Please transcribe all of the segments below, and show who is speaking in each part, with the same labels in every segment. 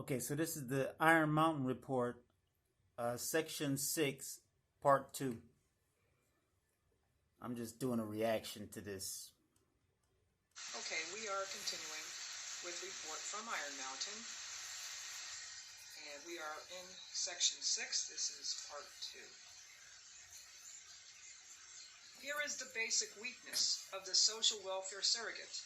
Speaker 1: Okay, so this is the Iron Mountain Report, Section 6, Part 2. I'm just doing a reaction to this.
Speaker 2: Okay, we are continuing with Report from Iron Mountain. And we are in Section 6. This is Part 2. Here is the basic weakness of the social welfare surrogate.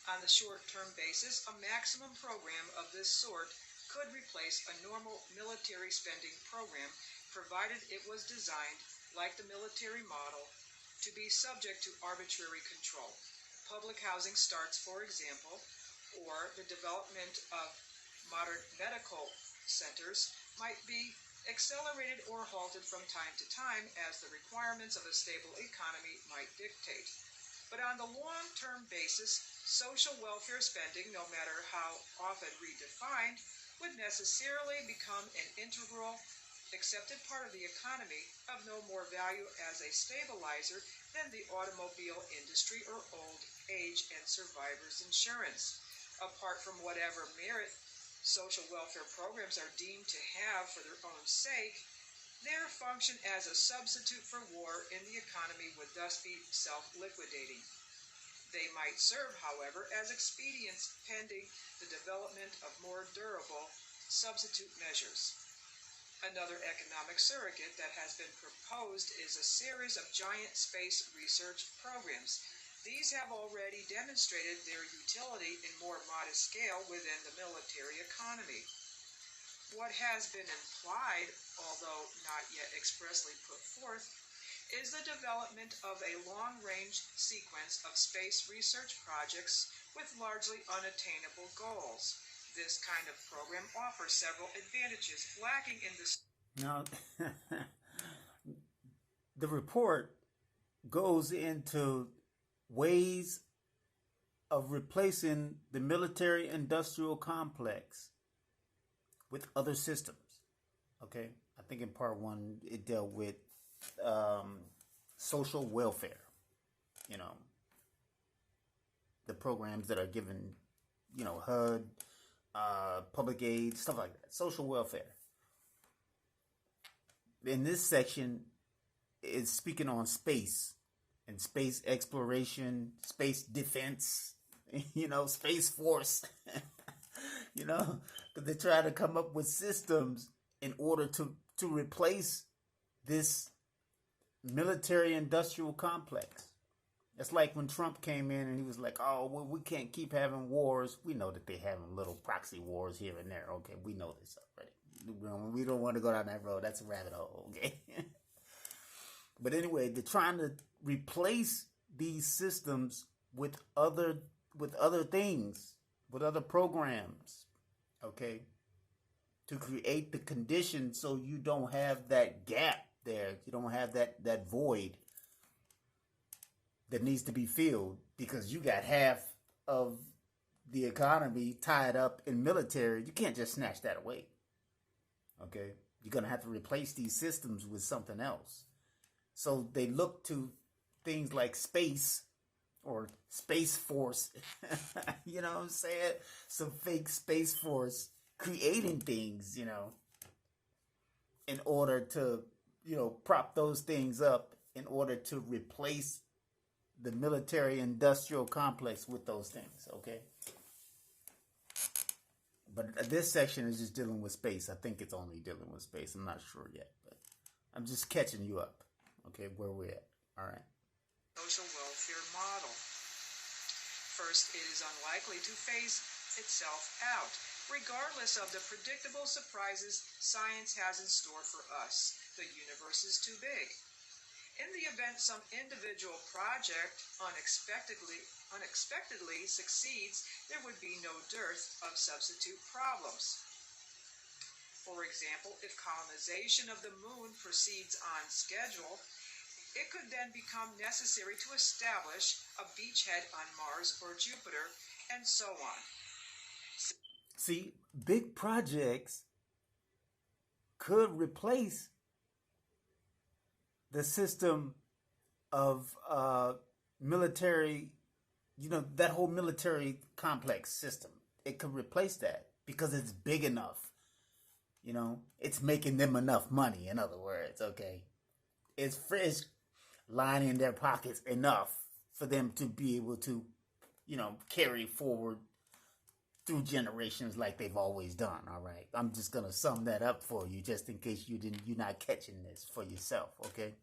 Speaker 2: On the short-term basis, a maximum program of this sort could replace a normal military spending program, provided it was designed, like the military model, to be subject to arbitrary control. Public housing starts, for example, or the development of modern medical centers might be accelerated or halted from time to time as the requirements of a stable economy might dictate. But on the long-term basis, social welfare spending, no matter how often redefined, would necessarily become an integral, accepted part of the economy of no more value as a stabilizer than the automobile industry or old age and survivors insurance. Apart from whatever merit social welfare programs are deemed to have for their own sake, their function as a substitute for war in the economy would thus be self-liquidating. They might serve, however, as expedients pending the development of more durable substitute measures. Another economic surrogate that has been proposed is a series of giant space research programs. These have already demonstrated their utility in more modest scale within the military economy. What has been implied, although not yet expressly put forth, is the development of a long-range sequence of space research projects with largely unattainable goals. This kind of program offers several advantages lacking in the...
Speaker 1: Now, the report goes into ways of replacing the military-industrial complex with other systems. Okay, I think in part one it dealt with social welfare. You know, the programs that are given, HUD, public aid, stuff like that. Social welfare. In this section, it's speaking on space and space exploration, space defense, Space Force. But they try to come up with systems in order to replace this military-industrial complex. It's like when Trump came in and he was like, oh, well, we can't keep having wars. We know that they're having little proxy wars here and there. Okay, we know this already. We don't want to go down that road. That's a rabbit hole, okay? But anyway, they're trying to replace these systems with other things, with other programs, okay? To create the conditions so you don't have that gap there. You don't have that void that needs to be filled because you got half of the economy tied up in military. You can't just snatch that away. Okay? You're going to have to replace these systems with something else. So they look to things like space or Space Force. You know what I'm saying? Some fake Space Force creating things, in order to, prop those things up in order to replace the military-industrial complex with those things, okay? But this section is just dealing with space. I think it's only dealing with space. I'm not sure yet, but I'm just catching you up, okay, where we're at. All right.
Speaker 2: Social welfare model. First, it is unlikely to phase itself out, regardless of the predictable surprises science has in store for us. The universe is too big. In the event some individual project unexpectedly succeeds, there would be no dearth of substitute problems. For example, if colonization of the moon proceeds on schedule, it could then become necessary to establish a beachhead on Mars or Jupiter, and so on.
Speaker 1: See, big projects could replace the system of military, that whole military complex system. It could replace that because it's big enough. You know, it's making them enough money. In other words, okay, it's lining their pockets enough for them to be able to, you know, carry forward through generations like they've always done. All right, I'm just gonna sum that up for you, just in case you're not catching this for yourself. Okay,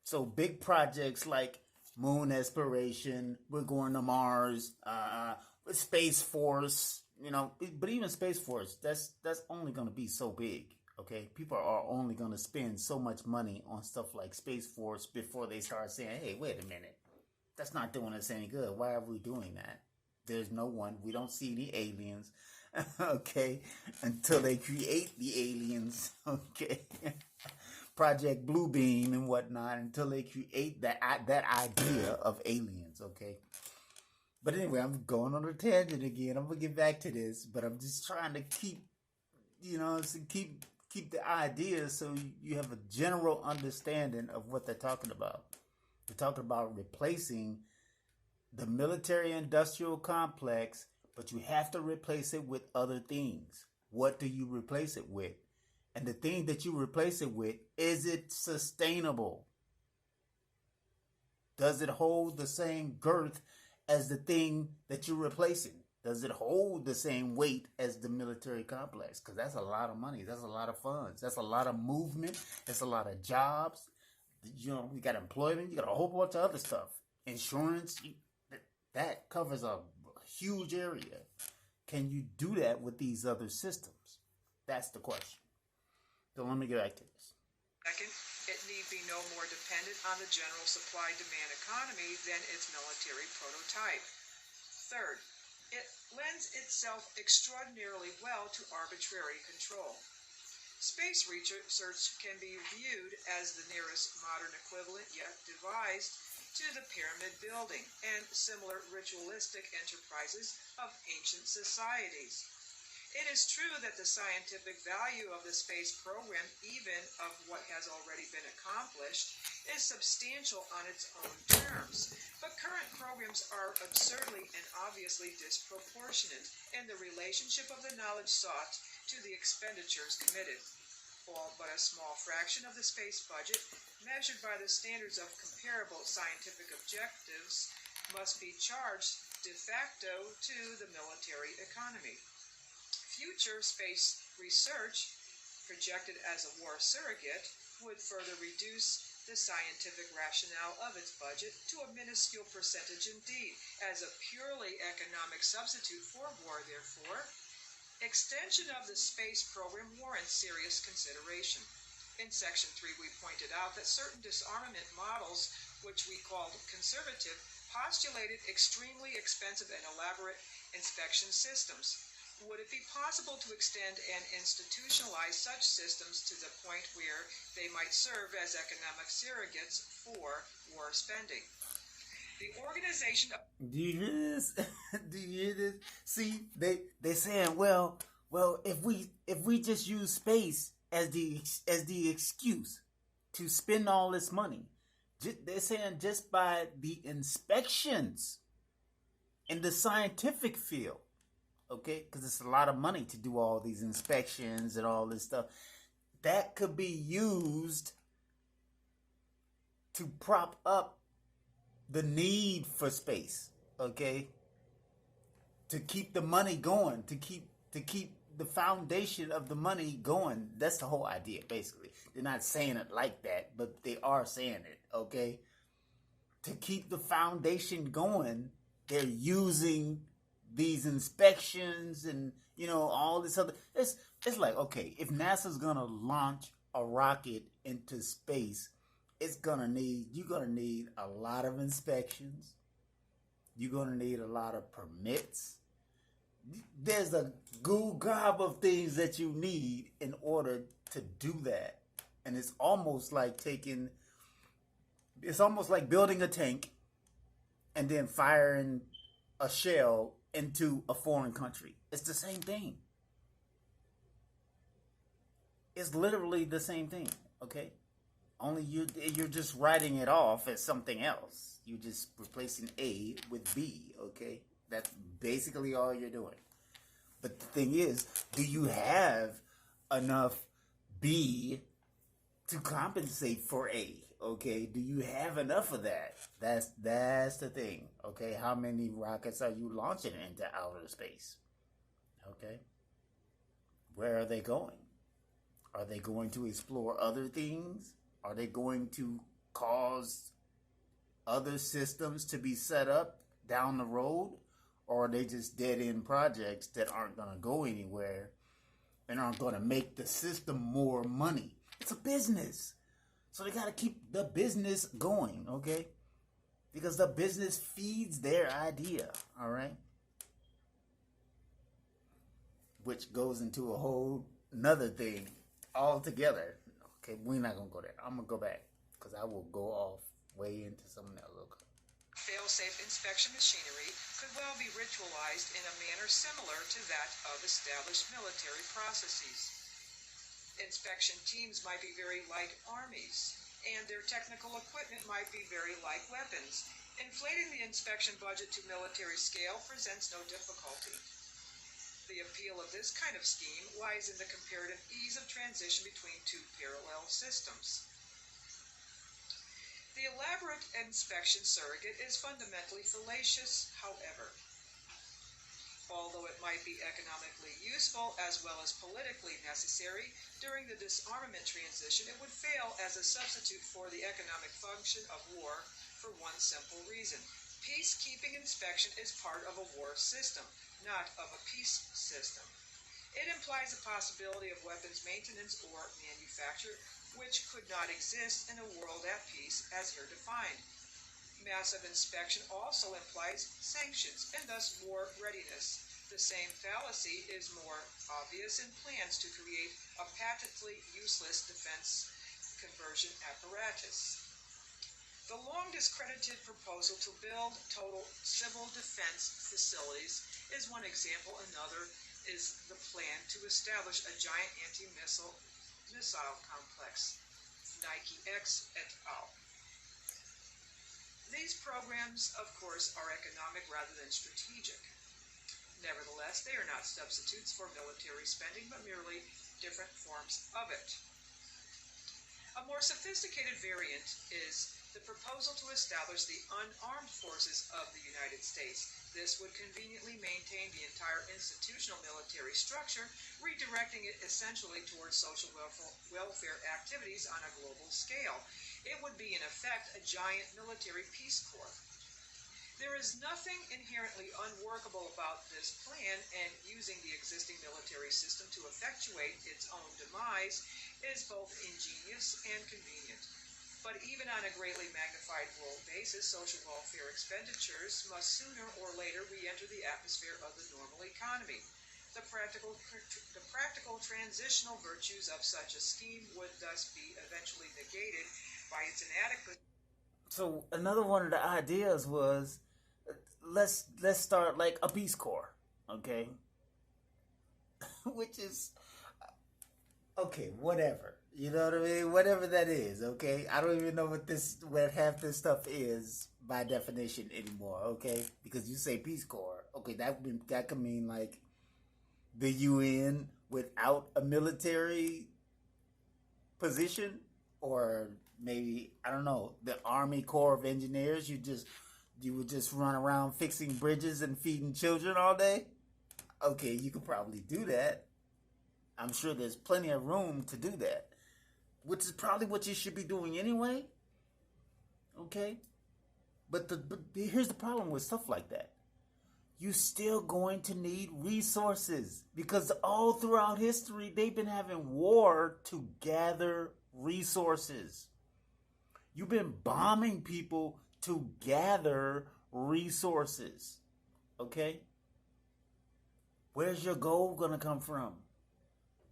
Speaker 1: so big projects like moon exploration, we're going to Mars, Space Force, you know, but even Space Force, that's only going to be so big. Okay, people are only going to spend so much money on stuff like Space Force before they start saying, hey, wait a minute, that's not doing us any good. Why are we doing that? There's no one, we don't see any aliens, okay, until they create the aliens, okay. Project Bluebeam and whatnot, until they create that idea of aliens, okay. But anyway, I'm going on a tangent again. I'm gonna get back to this, but I'm just trying to keep, you know, keep the idea so you have a general understanding of what they're talking about. They're talking about replacing the military-industrial complex, but you have to replace it with other things. What do you replace it with? And the thing that you replace it with, is it sustainable? Does it hold the same girth as the thing that you're replacing? Does it hold the same weight as the military complex? Because that's a lot of money. That's a lot of funds. That's a lot of movement. That's a lot of jobs. You know, you got employment. You got a whole bunch of other stuff. Insurance. That covers a huge area. Can you do that with these other systems? That's the question. So let me get back to this.
Speaker 2: Second, it need be no more dependent on the general supply-demand economy than its military prototype. Third, it lends itself extraordinarily well to arbitrary control. Space research can be viewed as the nearest modern equivalent yet devised to the pyramid building and similar ritualistic enterprises of ancient societies. It is true that the scientific value of the space program, even of what has already been accomplished, is substantial on its own terms, but current programs are absurdly and obviously disproportionate in the relationship of the knowledge sought to the expenditures committed. All but a small fraction of the space budget, measured by the standards of comparable scientific objectives, must be charged de facto to the military economy. Future space research, projected as a war surrogate, would further reduce the scientific rationale of its budget to a minuscule percentage indeed. As a purely economic substitute for war, therefore, extension of the space program warrants serious consideration. In Section 3, we pointed out that certain disarmament models, which we called conservative, postulated extremely expensive and elaborate inspection systems. Would it be possible to extend and institutionalize such systems to the point where they might serve as economic surrogates for war spending? The organization of...
Speaker 1: Do you hear this? Do you hear this? See, they saying, well, if we just use space as the excuse to spend all this money, they're saying just by the inspections in the scientific field. Okay, because it's a lot of money to do all these inspections and all this stuff. That could be used to prop up the need for space. Okay, to keep the money going, to keep the foundation of the money going. That's the whole idea, basically. They're not saying it like that, but they are saying it. Okay, to keep the foundation going, they're using these inspections and, you know, all this other, it's like, okay, if NASA's gonna launch a rocket into space, you're gonna need a lot of inspections. You're gonna need a lot of permits. There's a goo gob of things that you need in order to do that. And it's almost like building a tank and then firing a shell into a foreign country. It's the same thing. It's literally the same thing, okay? Only you're just writing it off as something else. You're just replacing A with B, okay? That's basically all you're doing. But the thing is, do you have enough B to compensate for A? Okay, do you have enough of that? That's the thing. Okay, how many rockets are you launching into outer space? Okay, where are they going? Are they going to explore other things? Are they going to cause other systems to be set up down the road? Or are they just dead end projects that aren't going to go anywhere and aren't going to make the system more money? It's a business. So they got to keep the business going, okay? Because the business feeds their idea, all right? Which goes into a whole another thing altogether. Okay, we're not going to go there. I'm going to go back because I will go off way into something else. Okay.
Speaker 2: Fail-safe inspection machinery could well be ritualized in a manner similar to that of established military processes. Inspection teams might be very like armies, and their technical equipment might be very like weapons. Inflating the inspection budget to military scale presents no difficulty. The appeal of this kind of scheme lies in the comparative ease of transition between two parallel systems. The elaborate inspection surrogate is fundamentally fallacious, however. Although it might be economically useful as well as politically necessary during the disarmament transition, it would fail as a substitute for the economic function of war for one simple reason. Peacekeeping inspection is part of a war system, not of a peace system. It implies a possibility of weapons maintenance or manufacture which could not exist in a world at peace as here defined. Massive inspection also implies sanctions and thus war readiness. The same fallacy is more obvious in plans to create a patently useless defense conversion apparatus. The long discredited proposal to build total civil defense facilities is one example. Another is the plan to establish a giant anti-missile complex, Nike X et al. These programs, of course, are economic rather than strategic. Nevertheless, they are not substitutes for military spending, but merely different forms of it. A more sophisticated variant is the proposal to establish the unarmed forces of the United States. This would conveniently maintain the entire institutional military structure, redirecting it essentially towards social welfare activities on a global scale. It would be, in effect, a giant military peace corps. There is nothing inherently unworkable about this plan, and using the existing military system to effectuate its own demise is both ingenious and convenient. But even on a greatly magnified world basis, social welfare expenditures must sooner or later re-enter the atmosphere of the normal economy. The practical transitional virtues of such a scheme would thus be eventually negated by its inadequacy.
Speaker 1: So another one of the ideas was, let's start like a Peace Corps, okay? Which is okay, whatever. You know what I mean? Whatever that is, okay? I don't even know what half this stuff is by definition anymore, okay? Because you say Peace Corps, okay, that could mean like the UN without a military position, or maybe, I don't know, the Army Corps of Engineers. You would just run around fixing bridges and feeding children all day. Okay, you could probably do that. I'm sure there's plenty of room to do that, which is probably what you should be doing anyway. Okay, but here's the problem with stuff like that. You're still going to need resources, because all throughout history they've been having war to gather resources. You've been bombing people to gather resources. Okay? Where's your gold gonna come from?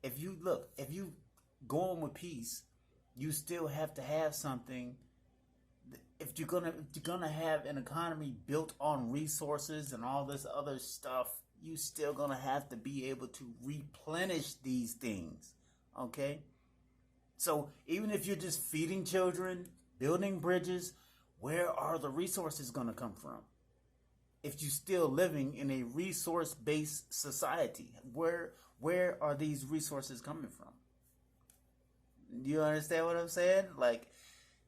Speaker 1: If you go on with peace, you still have to have something. If you're gonna have an economy built on resources and all this other stuff, you still gonna have to be able to replenish these things. Okay? So even if you're just feeding children, building bridges, where are the resources gonna come from? if you're still living in a resource-based society? Where are these resources coming from? Do you understand what I'm saying? Like,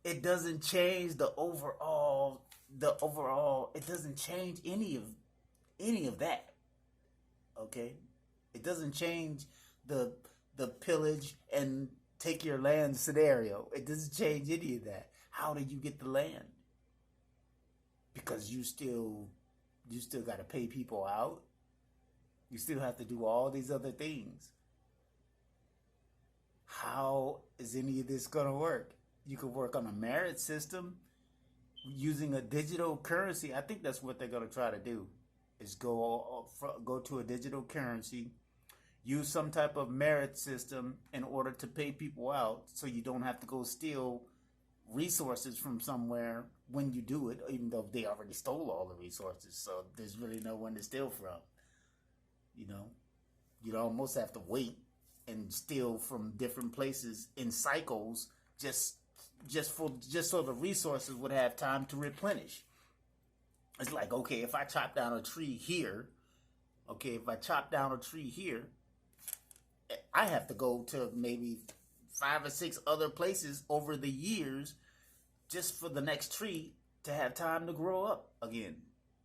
Speaker 1: it doesn't change the overall, it doesn't change any of that. Okay? It doesn't change the pillage and take your land scenario. It doesn't change any of that. How did you get the land? Because you still got to pay people out. You still have to do all these other things. How is any of this going to work? You could work on a merit system using a digital currency. I think that's what they're going to try to do, is go to a digital currency, use some type of merit system in order to pay people out, so you don't have to go steal resources from somewhere when you do it, even though they already stole all the resources, so there's really no one to steal from. You'd almost have to wait and steal from different places in cycles, just so the resources would have time to replenish. It's like, okay, if I chop down a tree here, I have to go to maybe 5 or 6 other places over the years just for the next tree to have time to grow up again.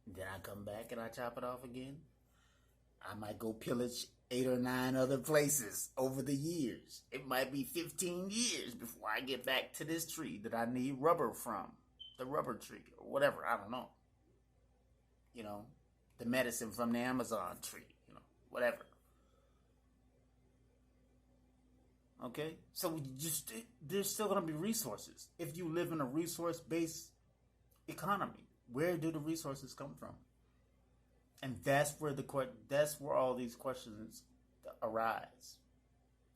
Speaker 1: Then I come back and I chop it off again. I might go pillage 8 or 9 other places over the years. It might be 15 years before I get back to this tree that I need rubber from. The rubber tree or whatever, I don't know. The medicine from the Amazon tree, whatever. Okay? So there's still going to be resources. If you live in a resource-based economy, where do the resources come from? And that's where all these questions arise.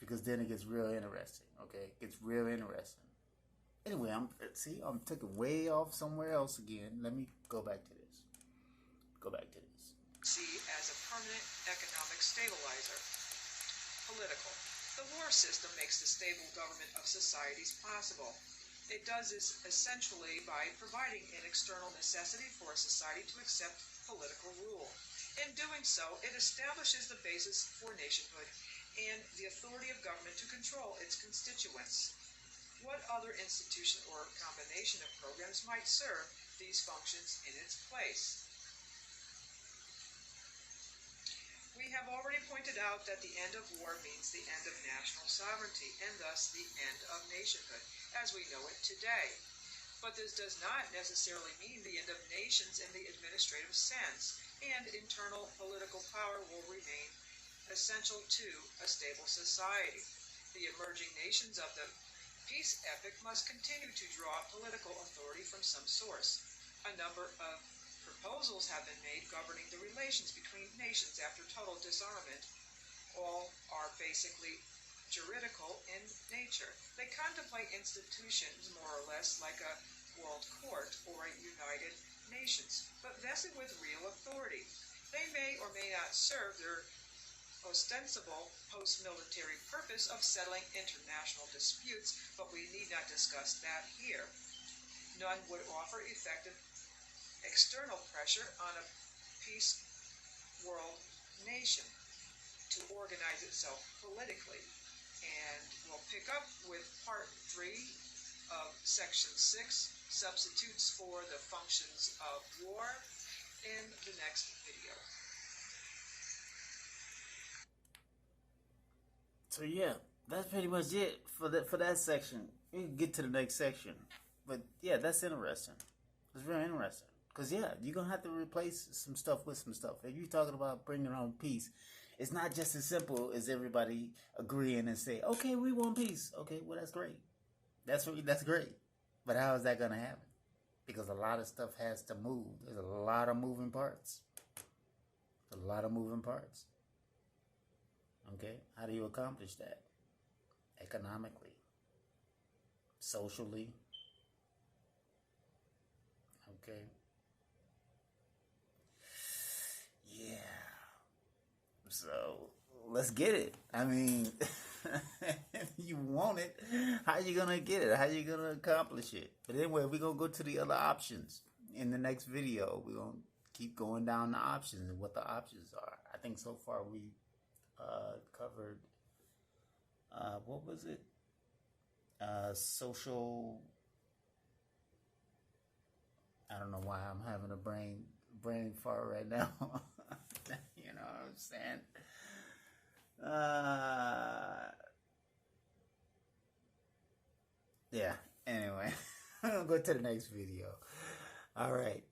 Speaker 1: Because then it gets real interesting, okay? It gets real interesting. Anyway, I'm taking way off somewhere else again. Let me go back to this.
Speaker 2: See as a permanent economic stabilizer. Political. The war system makes the stable government of societies possible. It does this essentially by providing an external necessity for a society to accept political rule. In doing so, it establishes the basis for nationhood and the authority of government to control its constituents. What other institution or combination of programs might serve these functions in its place? We have already pointed out that the end of war means the end of national sovereignty and thus the end of nationhood as we know it today. But this does not necessarily mean the end of nations in the administrative sense, and internal political power will remain essential to a stable society. The emerging nations of the peace epoch must continue to draw political authority from some source. A number of proposals have been made governing the relations between nations after total disarmament. All are basically juridical in nature. They contemplate institutions more or less like a world court or a United Nations, but vested with real authority. They may or may not serve their ostensible post-military purpose of settling international disputes, but we need not discuss that here. None would offer effective external pressure on a peace world nation to organize itself politically. And we'll pick up with part 3 of section 6, substitutes for the functions of war, in the next video.
Speaker 1: So yeah, that's pretty much it for that section. We can get to the next section. But yeah, that's interesting. It's very interesting. Because, yeah, you're going to have to replace some stuff with some stuff. If you're talking about bringing on peace, it's not just as simple as everybody agreeing and say, okay, we want peace. Okay, well, that's great. That's great. But how is that going to happen? Because a lot of stuff has to move. There's a lot of moving parts. Okay? How do you accomplish that? Economically. Socially. Okay? Yeah. So let's get it. I mean, if you want it, how you gonna get it? How you gonna accomplish it? But anyway, we're gonna go to the other options in the next video. We're gonna keep going down the options and what the options are. I think so far we covered, what was it? Social. I don't know why I'm having a brain fart right now. You know what I'm saying? Yeah. Anyway, I'll go to the next video. All right.